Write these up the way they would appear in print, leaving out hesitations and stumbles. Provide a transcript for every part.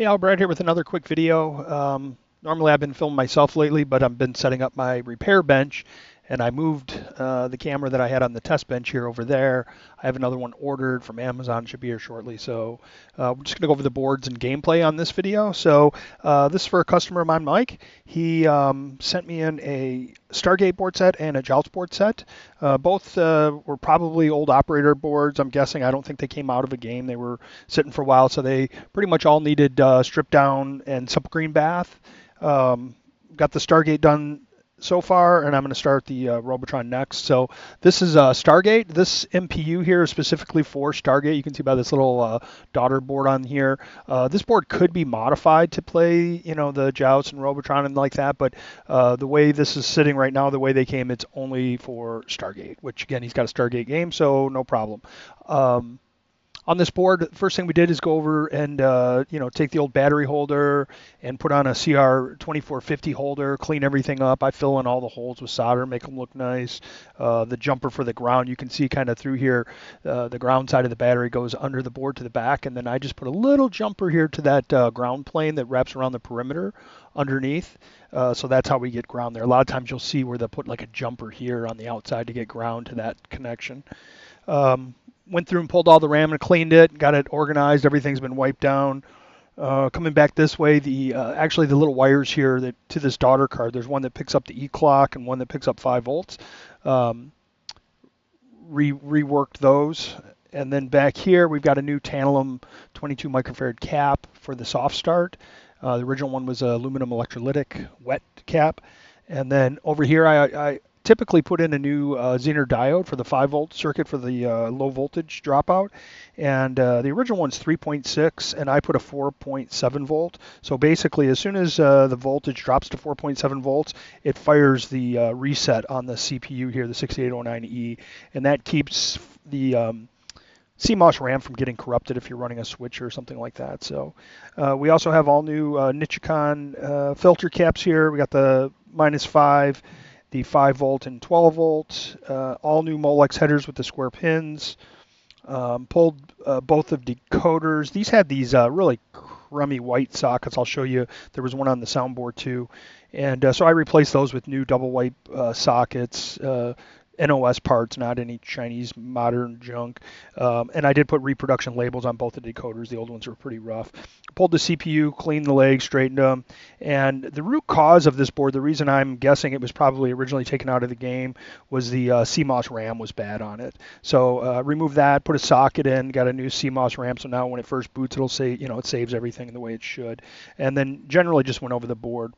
Hey, Al, Brad here with another quick video. Normally I've been filming myself lately, but I've been setting up my repair bench, and I moved the camera that I had on the test bench here over there. I have another one ordered from Amazon, should be here shortly. So we're just going to go over the boards and gameplay on this video. So this is for a customer of mine, Mike. He sent me in a Stargate board set and a Joust board set. Both were probably old operator boards, I'm guessing. I don't think they came out of a game. They were sitting for a while, so they pretty much all needed strip down and simple green bath. Got the Stargate done so far, and I'm going to start the Robotron next. So this is Stargate. This MPU here is specifically for Stargate. You can see by this little daughter board on here. This board could be modified to play, the Joust and Robotron and like that, but the way this is sitting right now, the way they came, it's only for Stargate, which again, he's got a Stargate game, so no problem. On this board, first thing we did is go over and take the old battery holder and put on a CR2450 holder, clean everything up. I fill in all the holes with solder, make them look nice. The jumper for the ground, you can see kind of through here, the ground side of the battery goes under the board to the back, and then I just put a little jumper here to that ground plane that wraps around the perimeter underneath. So that's how we get ground there. A lot of times you'll see where they'll put like a jumper here on the outside to get ground to that connection. Went through and pulled all the RAM and cleaned it, got it organized. Everything's been wiped down. Coming back this way, actually the little wires here that to this daughter card, there's one that picks up the E-clock and one that picks up 5 volts. Reworked those. And then back here, we've got a new tantalum 22 microfarad cap for the soft start. The original one was a aluminum electrolytic wet cap. And then over here, I typically put in a new Zener diode for the 5-volt circuit for the low voltage dropout. And the original one's 3.6, and I put a 4.7 volt. So basically, as soon as the voltage drops to 4.7 volts, it fires the reset on the CPU here, the 6809E, and that keeps the CMOS RAM from getting corrupted if you're running a switch or something like that. So we also have all new Nichicon filter caps here. We got the -5, the 5 volt and 12 volt, all new Molex headers with the square pins. Pulled both of decoders. These had these really crummy white sockets. I'll show you. There was one on the soundboard too. And so I replaced those with new double wipe sockets. NOS parts, not any Chinese modern junk. And I did put reproduction labels on both the decoders. The old ones were pretty rough. Pulled the CPU, cleaned the legs, straightened them. And the root cause of this board, the reason I'm guessing it was probably originally taken out of the game, was the CMOS RAM was bad on it. So remove that, put a socket in, got a new CMOS RAM. So now when it first boots, it'll say, it saves everything the way it should. And then generally just went over the board.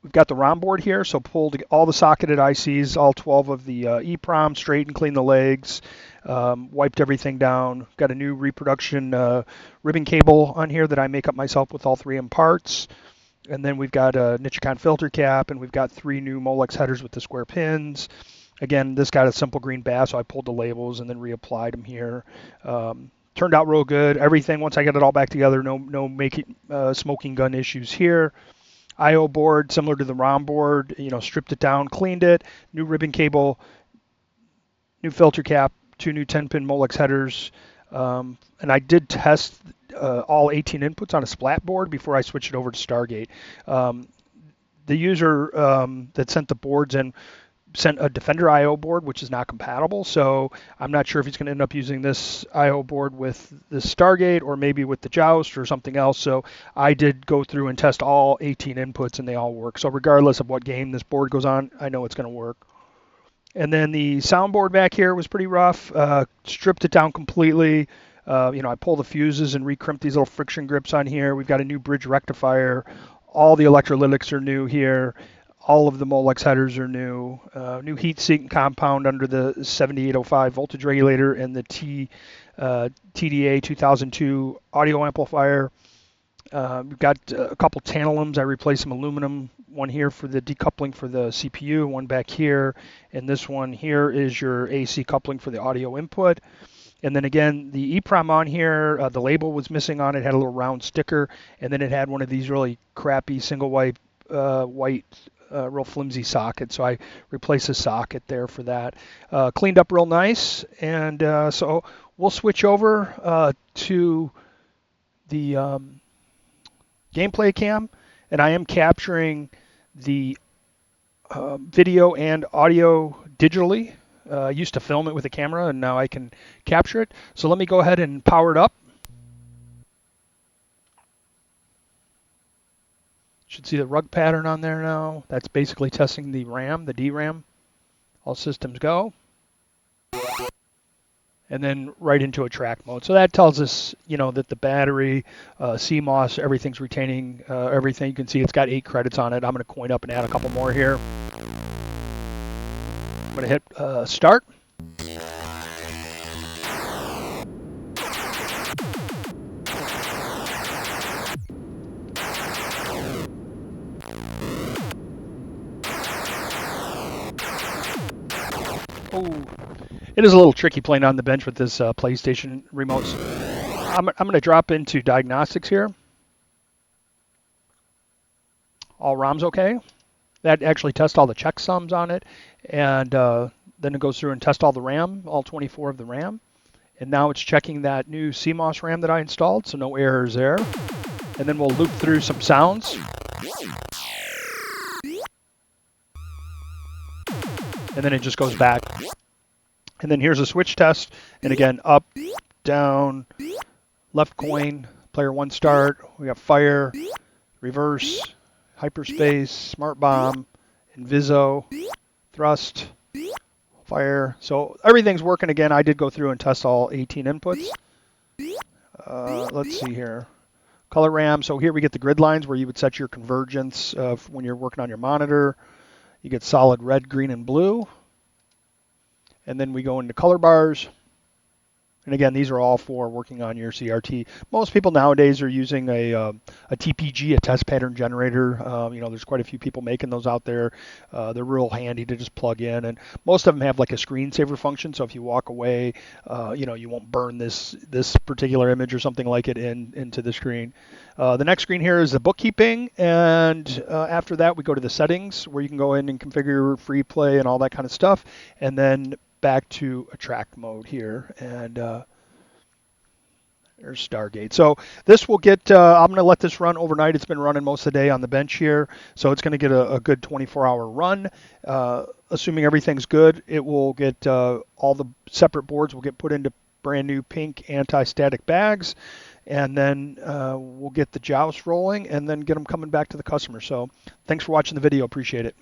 We've got the ROM board here, so pulled all the socketed ICs, all 12 of the EEPROM, straightened, cleaned the legs, wiped everything down. Got a new reproduction ribbon cable on here that I make up myself with all 3M parts. And then we've got a Nichicon filter cap, and we've got 3 new Molex headers with the square pins. Again, this got a simple green bath, so I pulled the labels and then reapplied them here. Turned out real good. Everything, once I got it all back together, no smoking gun issues here. I/O board, similar to the ROM board, stripped it down, cleaned it, new ribbon cable, new filter cap, 2 new 10-pin Molex headers, and I did test all 18 inputs on a splat board before I switched it over to Stargate. The user that sent the boards in sent a Defender I/O board, which is not compatible, so I'm not sure if he's going to end up using this I/O board with the Stargate or maybe with the Joust or something else. So I did go through and test all 18 inputs, and they all work. So regardless of what game this board goes on, I know it's going to work. And then the soundboard back here was pretty rough. Stripped it down completely. I pulled the fuses and recrimped these little friction grips on here. We've got a new bridge rectifier. All the electrolytics are new here. All of the Molex headers are new. New heat sink compound under the 7805 voltage regulator and the TDA 2002 audio amplifier. We've got a couple tantalums. I replaced some aluminum. One here for the decoupling for the CPU, one back here, and this one here is your AC coupling for the audio input. And then again, the EEPROM on here, the label was missing on it, had a little round sticker, and then it had one of these really crappy single white real flimsy socket, so I replaced the socket there for that. Cleaned up real nice, and so we'll switch over to the gameplay cam, and I am capturing the video and audio digitally. I used to film it with a camera, and now I can capture it. So let me go ahead and power it up. Should see the rug pattern on there now. That's basically testing the RAM, the DRAM. All systems go. And then right into a track mode. So that tells us, that the battery, CMOS, everything's retaining everything. You can see it's got 8 credits on it. I'm going to coin up and add a couple more here. I'm going to hit start. Oh, it is a little tricky playing on the bench with this PlayStation remote. I'm going to drop into diagnostics here. All ROMs okay. That actually tests all the checksums on it, and then it goes through and tests all the RAM, all 24 of the RAM. And now it's checking that new CMOS RAM that I installed, so no errors there. And then we'll loop through some sounds. And then it just goes back. And then here's a switch test. And again, up, down, left coin, player 1 start. We got fire, reverse, hyperspace, smart bomb, inviso, thrust, fire. So everything's working again. I did go through and test all 18 inputs. Let's see here. Color RAM. So here we get the grid lines where you would set your convergence when you're working on your monitor. You get solid red, green, and blue. And then we go into color bars. And again, these are all for working on your CRT. Most people nowadays are using a TPG, a test pattern generator. There's quite a few people making those out there. They're real handy to just plug in, and most of them have like a screensaver function. So if you walk away, you won't burn this particular image or something like it into the screen. The next screen here is the bookkeeping, and after that we go to the settings where you can go in and configure free play and all that kind of stuff, and then back to attract mode here, and there's Stargate. So this will get, I'm going to let this run overnight. It's been running most of the day on the bench here, so it's going to get a good 24-hour run. Assuming everything's good, it will get all the separate boards will get put into brand new pink anti-static bags, and then we'll get the joust rolling and then get them coming back to the customer. So thanks for watching the video. Appreciate it.